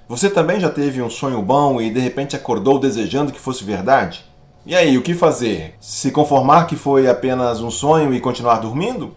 Você também já teve um sonho bom e de repente acordou desejando que fosse verdade? E aí, o que fazer? Se conformar que foi apenas um sonho e continuar dormindo?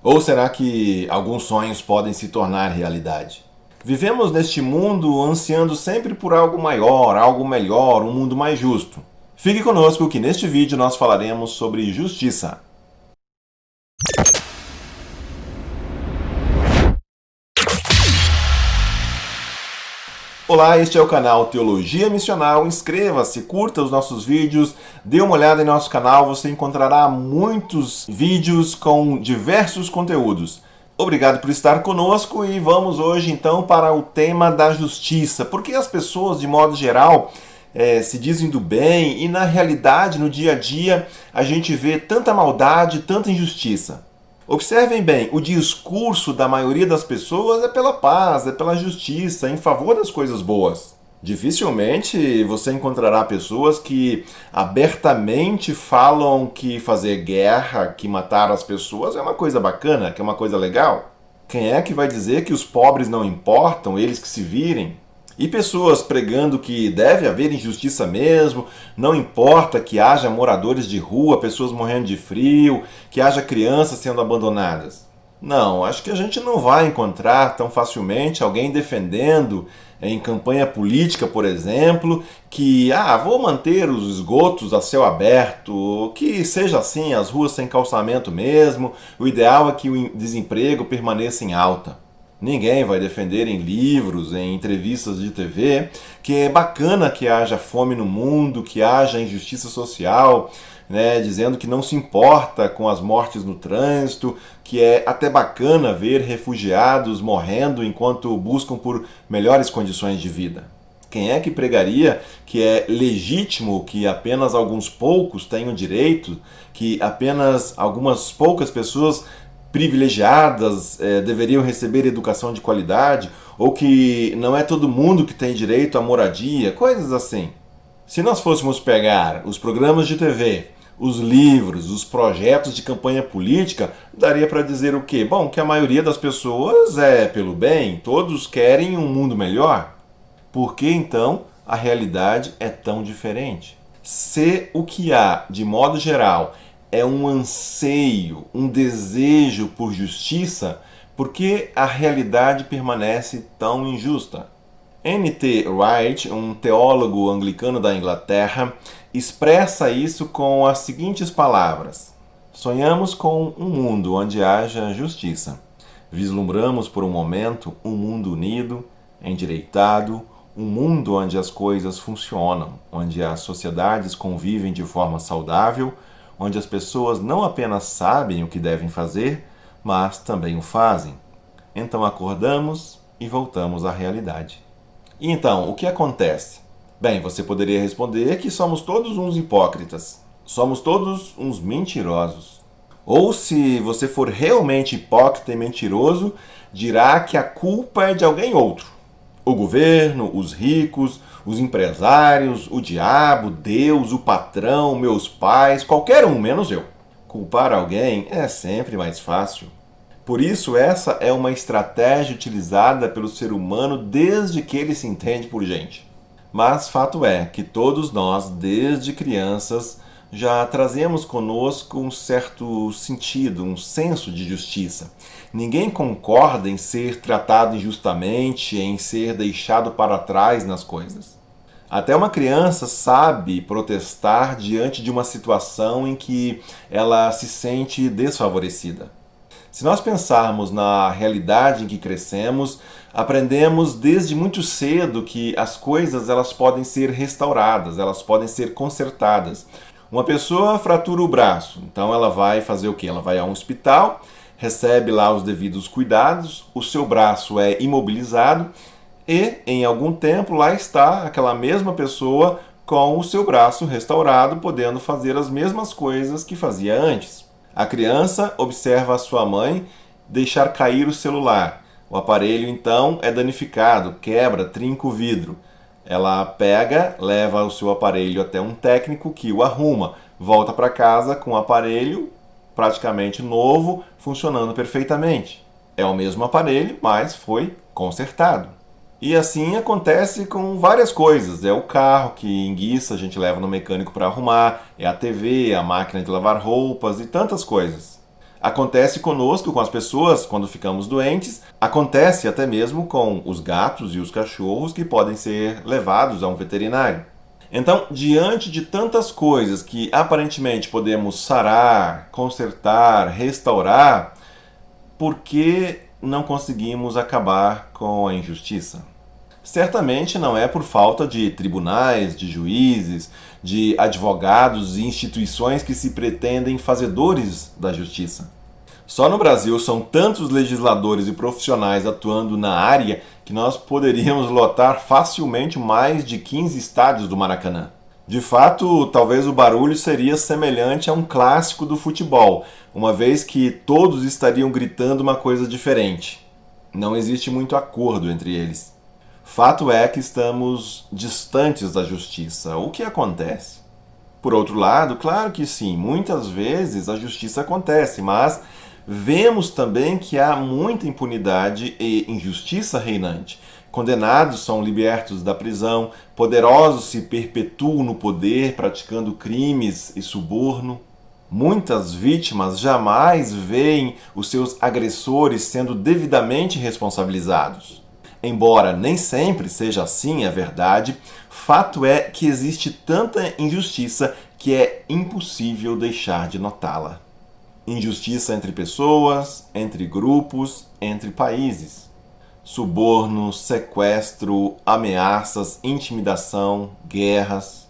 Ou será que alguns sonhos podem se tornar realidade? Vivemos neste mundo ansiando sempre por algo maior, algo melhor, um mundo mais justo. Fique conosco que neste vídeo nós falaremos sobre justiça. Olá, este é o canal Teologia Missional. Inscreva-se, curta os nossos vídeos, dê uma olhada em nosso canal, você encontrará muitos vídeos com diversos conteúdos. Obrigado por estar conosco e vamos hoje então para o tema da justiça. Porque as pessoas, de modo geral, se dizem do bem e na realidade, no dia a dia, a gente vê tanta maldade, tanta injustiça. Observem bem, o discurso da maioria das pessoas é pela paz, é pela justiça, em favor das coisas boas. Dificilmente você encontrará pessoas que abertamente falam que fazer guerra, que matar as pessoas é uma coisa bacana, que é uma coisa legal. Quem é que vai dizer que os pobres não importam, eles que se virem? E pessoas pregando que deve haver injustiça mesmo, não importa que haja moradores de rua, pessoas morrendo de frio, que haja crianças sendo abandonadas. Não, acho que a gente não vai encontrar tão facilmente alguém defendendo em campanha política, por exemplo, que vou manter os esgotos a céu aberto, que seja assim, as ruas sem calçamento mesmo, o ideal é que o desemprego permaneça em alta. Ninguém vai defender em livros, em entrevistas de TV, que é bacana que haja fome no mundo, que haja injustiça social, dizendo que não se importa com as mortes no trânsito, que é até bacana ver refugiados morrendo enquanto buscam por melhores condições de vida. Quem é que pregaria que é legítimo que apenas alguns poucos tenham direito, que apenas algumas poucas pessoas privilegiadas deveriam receber educação de qualidade, ou que não é todo mundo que tem direito à moradia, coisas assim. Se nós fôssemos pegar os programas de TV, os livros, os projetos de campanha política, daria para dizer o quê? Bom, que a maioria das pessoas é pelo bem, todos querem um mundo melhor. Por que então a realidade é tão diferente? Se o que há, de modo geral, é um anseio, um desejo por justiça, por que a realidade permanece tão injusta? N.T. Wright, um teólogo anglicano da Inglaterra, expressa isso com as seguintes palavras: sonhamos com um mundo onde haja justiça. Vislumbramos por um momento um mundo unido, endireitado, um mundo onde as coisas funcionam, onde as sociedades convivem de forma saudável, onde as pessoas não apenas sabem o que devem fazer, mas também o fazem. Então acordamos e voltamos à realidade. E então, o que acontece? Bem, você poderia responder que somos todos uns hipócritas. Somos todos uns mentirosos. Ou, se você for realmente hipócrita e mentiroso, dirá que a culpa é de alguém outro. O governo, os ricos, os empresários, o diabo, Deus, o patrão, meus pais, qualquer um, menos eu. Culpar alguém é sempre mais fácil. Por isso, essa é uma estratégia utilizada pelo ser humano desde que ele se entende por gente. Mas fato é que todos nós, desde crianças, já trazemos conosco um certo sentido, um senso de justiça. Ninguém concorda em ser tratado injustamente, em ser deixado para trás nas coisas. Até uma criança sabe protestar diante de uma situação em que ela se sente desfavorecida. Se nós pensarmos na realidade em que crescemos, aprendemos desde muito cedo que as coisas elas podem ser restauradas, elas podem ser consertadas. Uma pessoa fratura o braço, então ela vai fazer o quê? Ela vai a um hospital, recebe lá os devidos cuidados, o seu braço é imobilizado e, em algum tempo, lá está aquela mesma pessoa com o seu braço restaurado, podendo fazer as mesmas coisas que fazia antes. A criança observa a sua mãe deixar cair o celular. O aparelho, então, é danificado, quebra, trinca o vidro. Ela pega, leva o seu aparelho até um técnico que o arruma, volta para casa com o aparelho praticamente novo, funcionando perfeitamente. É o mesmo aparelho, mas foi consertado. E assim acontece com várias coisas. É o carro que enguiça, a gente leva no mecânico para arrumar, é a TV, a máquina de lavar roupas e tantas coisas. Acontece conosco, com as pessoas, quando ficamos doentes. Acontece até mesmo com os gatos e os cachorros que podem ser levados a um veterinário. Então, diante de tantas coisas que aparentemente podemos sarar, consertar, restaurar, por que não conseguimos acabar com a injustiça? Certamente não é por falta de tribunais, de juízes, de advogados e instituições que se pretendem fazedores da justiça. Só no Brasil são tantos legisladores e profissionais atuando na área que nós poderíamos lotar facilmente mais de 15 estádios do Maracanã. De fato, talvez o barulho seria semelhante a um clássico do futebol, uma vez que todos estariam gritando uma coisa diferente. Não existe muito acordo entre eles. Fato é que estamos distantes da justiça. O que acontece? Por outro lado, claro que sim, muitas vezes a justiça acontece, mas vemos também que há muita impunidade e injustiça reinante. Condenados são libertos da prisão, poderosos se perpetuam no poder praticando crimes e suborno. Muitas vítimas jamais veem os seus agressores sendo devidamente responsabilizados. Embora nem sempre seja assim, é verdade, fato é que existe tanta injustiça que é impossível deixar de notá-la. Injustiça entre pessoas, entre grupos, entre países. Suborno, sequestro, ameaças, intimidação, guerras.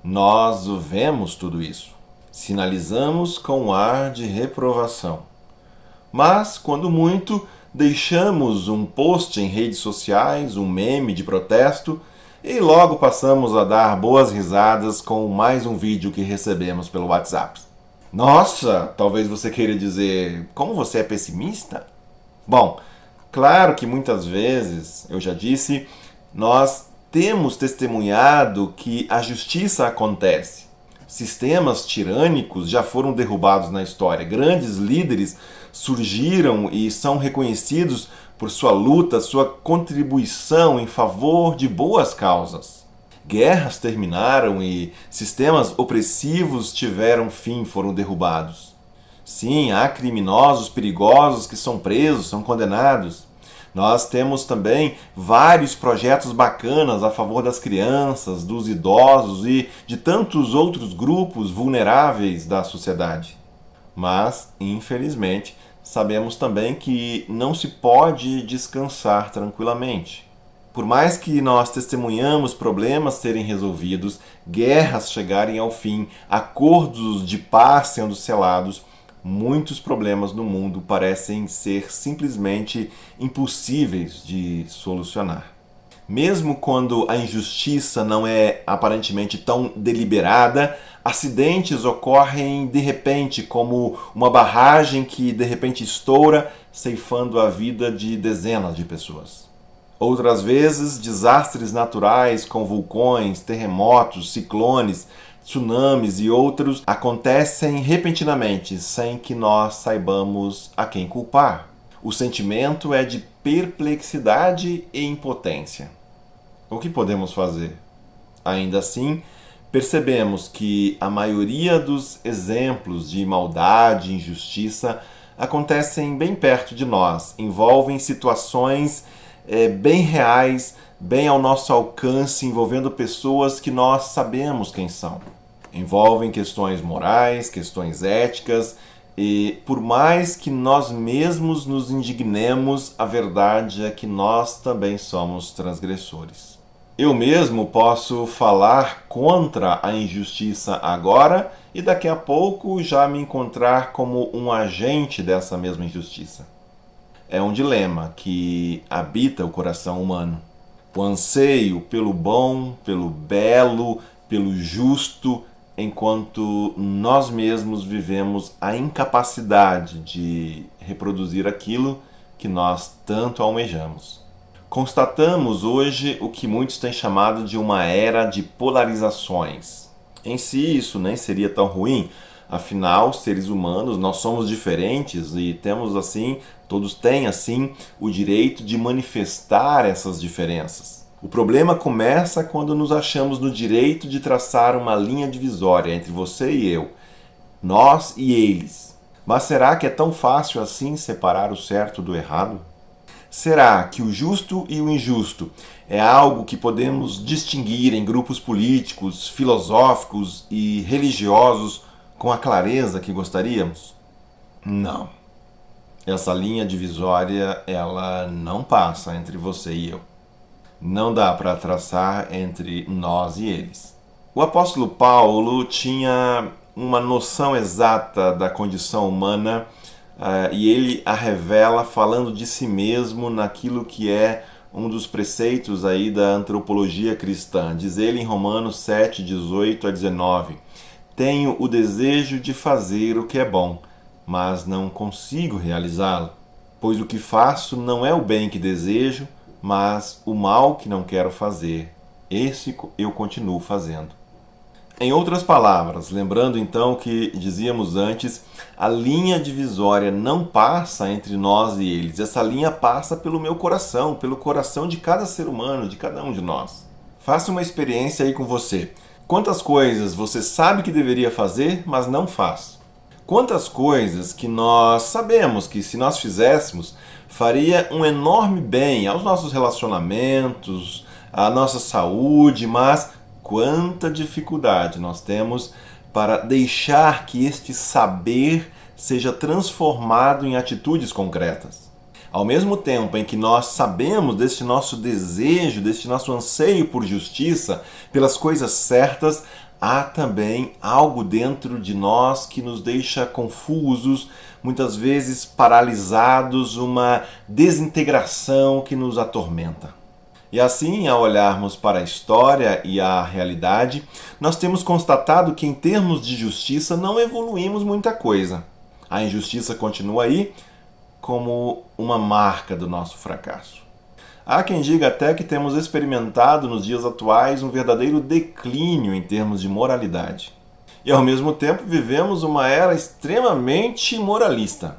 Nós vemos tudo isso. Sinalizamos com um ar de reprovação. Mas, quando muito, deixamos um post em redes sociais, um meme de protesto, e logo passamos a dar boas risadas com mais um vídeo que recebemos pelo WhatsApp. Nossa, talvez você queira dizer, como você é pessimista? Bom, claro que muitas vezes, eu já disse, nós temos testemunhado que a justiça acontece. Sistemas tirânicos já foram derrubados na história. Grandes líderes surgiram e são reconhecidos por sua luta, sua contribuição em favor de boas causas. Guerras terminaram e sistemas opressivos tiveram fim, foram derrubados. Sim, há criminosos perigosos que são presos, são condenados. Nós temos também vários projetos bacanas a favor das crianças, dos idosos e de tantos outros grupos vulneráveis da sociedade. Mas, infelizmente, sabemos também que não se pode descansar tranquilamente. Por mais que nós testemunhamos problemas serem resolvidos, guerras chegarem ao fim, acordos de paz sendo selados, muitos problemas no mundo parecem ser simplesmente impossíveis de solucionar. Mesmo quando a injustiça não é aparentemente tão deliberada, acidentes ocorrem de repente, como uma barragem que de repente estoura, ceifando a vida de dezenas de pessoas. Outras vezes, desastres naturais com vulcões, terremotos, ciclones, tsunamis e outros acontecem repentinamente, sem que nós saibamos a quem culpar. O sentimento é de perplexidade e impotência. O que podemos fazer? Ainda assim, percebemos que a maioria dos exemplos de maldade e injustiça acontecem bem perto de nós, envolvem situações bem reais, bem ao nosso alcance, envolvendo pessoas que nós sabemos quem são. Envolvem questões morais, questões éticas, e por mais que nós mesmos nos indignemos, a verdade é que nós também somos transgressores. Eu mesmo posso falar contra a injustiça agora e daqui a pouco já me encontrar como um agente dessa mesma injustiça. É um dilema que habita o coração humano. O anseio pelo bom, pelo belo, pelo justo, enquanto nós mesmos vivemos a incapacidade de reproduzir aquilo que nós tanto almejamos. Constatamos hoje o que muitos têm chamado de uma era de polarizações. Em si, isso nem seria tão ruim. Afinal, seres humanos, nós somos diferentes e temos assim, todos têm assim o direito de manifestar essas diferenças. O problema começa quando nos achamos no direito de traçar uma linha divisória entre você e eu, nós e eles. Mas será que é tão fácil assim separar o certo do errado? Será que o justo e o injusto é algo que podemos distinguir em grupos políticos, filosóficos e religiosos com a clareza que gostaríamos? Não. Essa linha divisória, ela não passa entre você e eu. Não dá para traçar entre nós e eles. O apóstolo Paulo tinha uma noção exata da condição humana e ele a revela falando de si mesmo naquilo que é um dos preceitos aí da antropologia cristã. Diz ele em Romanos 7, 18 a 19: Tenho o desejo de fazer o que é bom, mas não consigo realizá-lo. Pois o que faço não é o bem que desejo, mas o mal que não quero fazer. Esse eu continuo fazendo. Em outras palavras, lembrando então que dizíamos antes, a linha divisória não passa entre nós e eles. Essa linha passa pelo meu coração, pelo coração de cada ser humano, de cada um de nós. Faça uma experiência aí com você. Quantas coisas você sabe que deveria fazer, mas não faz? Quantas coisas que nós sabemos que se nós fizéssemos, faria um enorme bem aos nossos relacionamentos, à nossa saúde, mas quanta dificuldade nós temos para deixar que este saber seja transformado em atitudes concretas. Ao mesmo tempo em que nós sabemos deste nosso desejo, deste nosso anseio por justiça, pelas coisas certas, há também algo dentro de nós que nos deixa confusos, muitas vezes paralisados, uma desintegração que nos atormenta. E assim, ao olharmos para a história e a realidade, nós temos constatado que em termos de justiça não evoluímos muita coisa. A injustiça continua aí como uma marca do nosso fracasso. Há quem diga até que temos experimentado nos dias atuais um verdadeiro declínio em termos de moralidade. E ao mesmo tempo vivemos uma era extremamente moralista.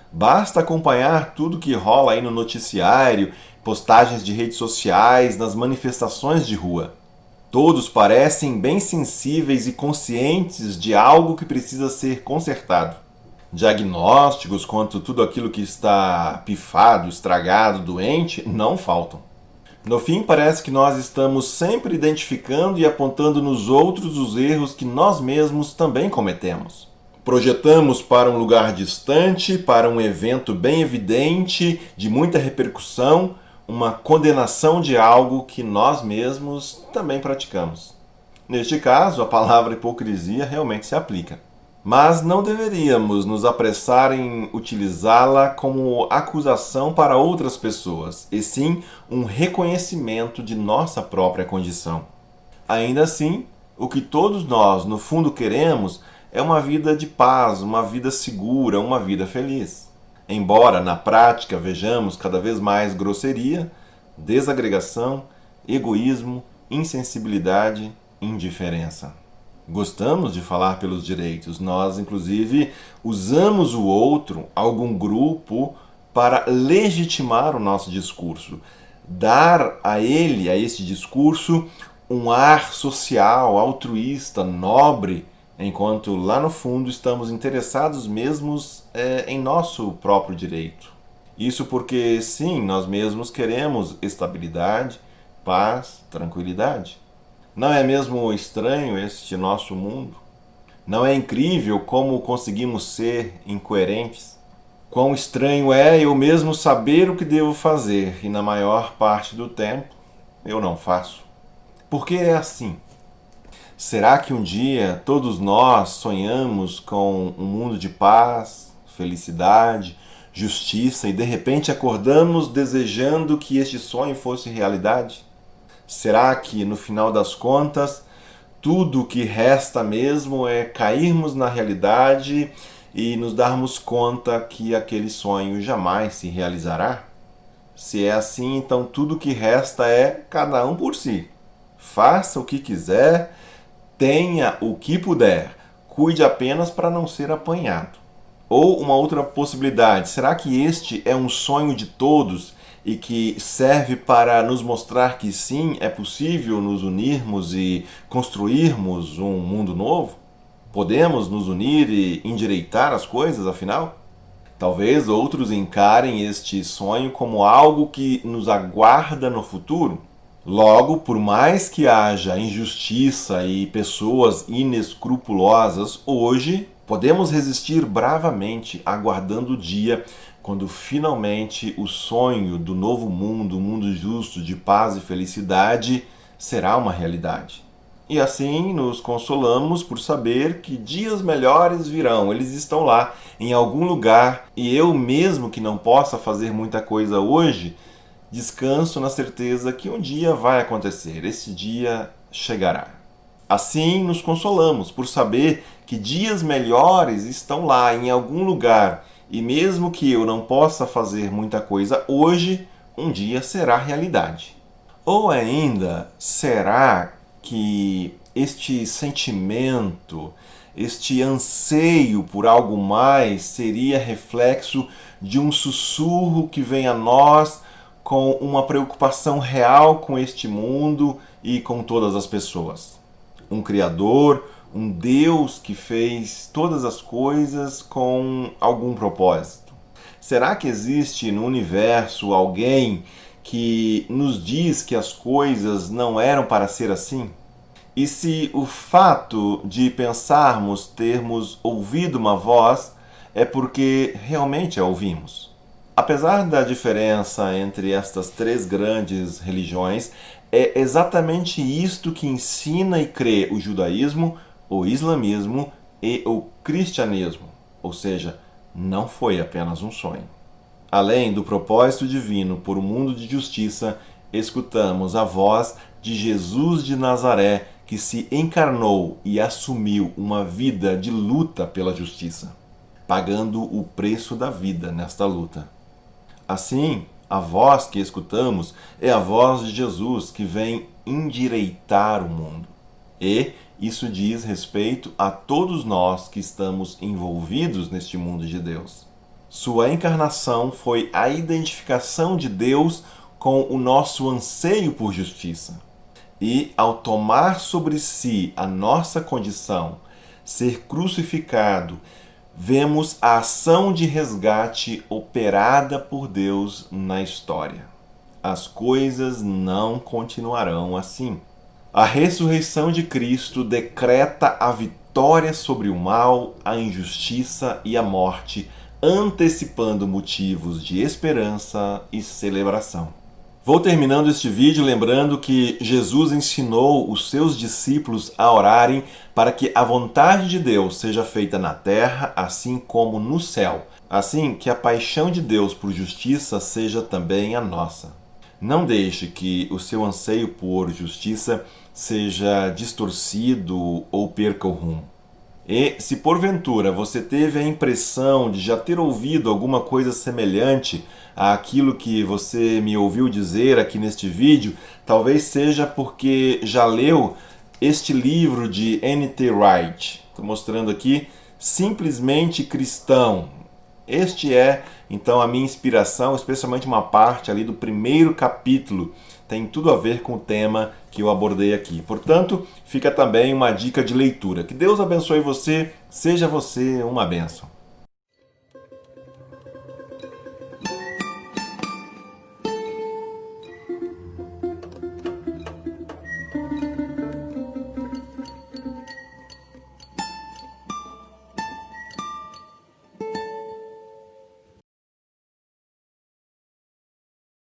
Basta acompanhar tudo que rola aí no noticiário, postagens de redes sociais, nas manifestações de rua. Todos parecem bem sensíveis e conscientes de algo que precisa ser consertado. Diagnósticos quanto tudo aquilo que está pifado, estragado, doente, não faltam. No fim, parece que nós estamos sempre identificando e apontando nos outros os erros que nós mesmos também cometemos. Projetamos para um lugar distante, para um evento bem evidente, de muita repercussão, uma condenação de algo que nós mesmos também praticamos. Neste caso, a palavra hipocrisia realmente se aplica. Mas não deveríamos nos apressar em utilizá-la como acusação para outras pessoas, e sim um reconhecimento de nossa própria condição. Ainda assim, o que todos nós, no fundo, queremos é uma vida de paz, uma vida segura, uma vida feliz. Embora na prática vejamos cada vez mais grosseria, desagregação, egoísmo, insensibilidade, indiferença. Gostamos de falar pelos direitos, nós inclusive usamos o outro, algum grupo, para legitimar o nosso discurso, dar a ele, a este discurso, um ar social, altruísta, nobre, enquanto lá no fundo estamos interessados mesmos em nosso próprio direito. Isso porque, sim, nós mesmos queremos estabilidade, paz, tranquilidade. Não é mesmo estranho este nosso mundo? Não é incrível como conseguimos ser incoerentes? Quão estranho é eu mesmo saber o que devo fazer e, na maior parte do tempo, eu não faço. Por que é assim? Será que um dia todos nós sonhamos com um mundo de paz, felicidade, justiça e de repente acordamos desejando que este sonho fosse realidade? Será que no final das contas tudo o que resta mesmo é cairmos na realidade e nos darmos conta que aquele sonho jamais se realizará? Se é assim, então tudo o que resta é cada um por si. Faça o que quiser, tenha o que puder, cuide apenas para não ser apanhado. Ou uma outra possibilidade, será que este é um sonho de todos e que serve para nos mostrar que sim, é possível nos unirmos e construirmos um mundo novo? Podemos nos unir e endireitar as coisas, afinal? Talvez outros encarem este sonho como algo que nos aguarda no futuro. Logo, por mais que haja injustiça e pessoas inescrupulosas hoje, podemos resistir bravamente aguardando o dia quando finalmente o sonho do novo mundo, um mundo justo, de paz e felicidade, será uma realidade. E assim nos consolamos por saber que dias melhores virão, eles estão lá em algum lugar e eu mesmo que não possa fazer muita coisa hoje, descanso na certeza que um dia vai acontecer, esse dia chegará. Assim nos consolamos por saber que dias melhores estão lá em algum lugar e mesmo que eu não possa fazer muita coisa hoje, um dia será realidade. Ou ainda, será que este sentimento, este anseio por algo mais seria reflexo de um sussurro que vem a nós com uma preocupação real com este mundo e com todas as pessoas? Um Criador, um Deus que fez todas as coisas com algum propósito. Será que existe no universo alguém que nos diz que as coisas não eram para ser assim? E se o fato de pensarmos termos ouvido uma voz é porque realmente a ouvimos? Apesar da diferença entre estas três grandes religiões, é exatamente isto que ensina e crê o judaísmo, o islamismo e o cristianismo. Ou seja, não foi apenas um sonho. Além do propósito divino por um mundo de justiça, escutamos a voz de Jesus de Nazaré, que se encarnou e assumiu uma vida de luta pela justiça, pagando o preço da vida nesta luta. Assim, a voz que escutamos é a voz de Jesus que vem endireitar o mundo. E isso diz respeito a todos nós que estamos envolvidos neste mundo de Deus. Sua encarnação foi a identificação de Deus com o nosso anseio por justiça. E, ao tomar sobre si a nossa condição, ser crucificado, vemos a ação de resgate operada por Deus na história. As coisas não continuarão assim. A ressurreição de Cristo decreta a vitória sobre o mal, a injustiça e a morte, antecipando motivos de esperança e celebração. Vou terminando este vídeo lembrando que Jesus ensinou os seus discípulos a orarem para que a vontade de Deus seja feita na terra, assim como no céu. Assim que a paixão de Deus por justiça seja também a nossa. Não deixe que o seu anseio por justiça seja distorcido ou perca o rumo. E se porventura você teve a impressão de já ter ouvido alguma coisa semelhante àquilo que você me ouviu dizer aqui neste vídeo, talvez seja porque já leu este livro de N.T. Wright. Estou mostrando aqui, Simplesmente Cristão. Este é, então, a minha inspiração, especialmente uma parte ali do primeiro capítulo. Tem tudo a ver com o tema que eu abordei aqui. Portanto, fica também uma dica de leitura. Que Deus abençoe você, seja você uma bênção.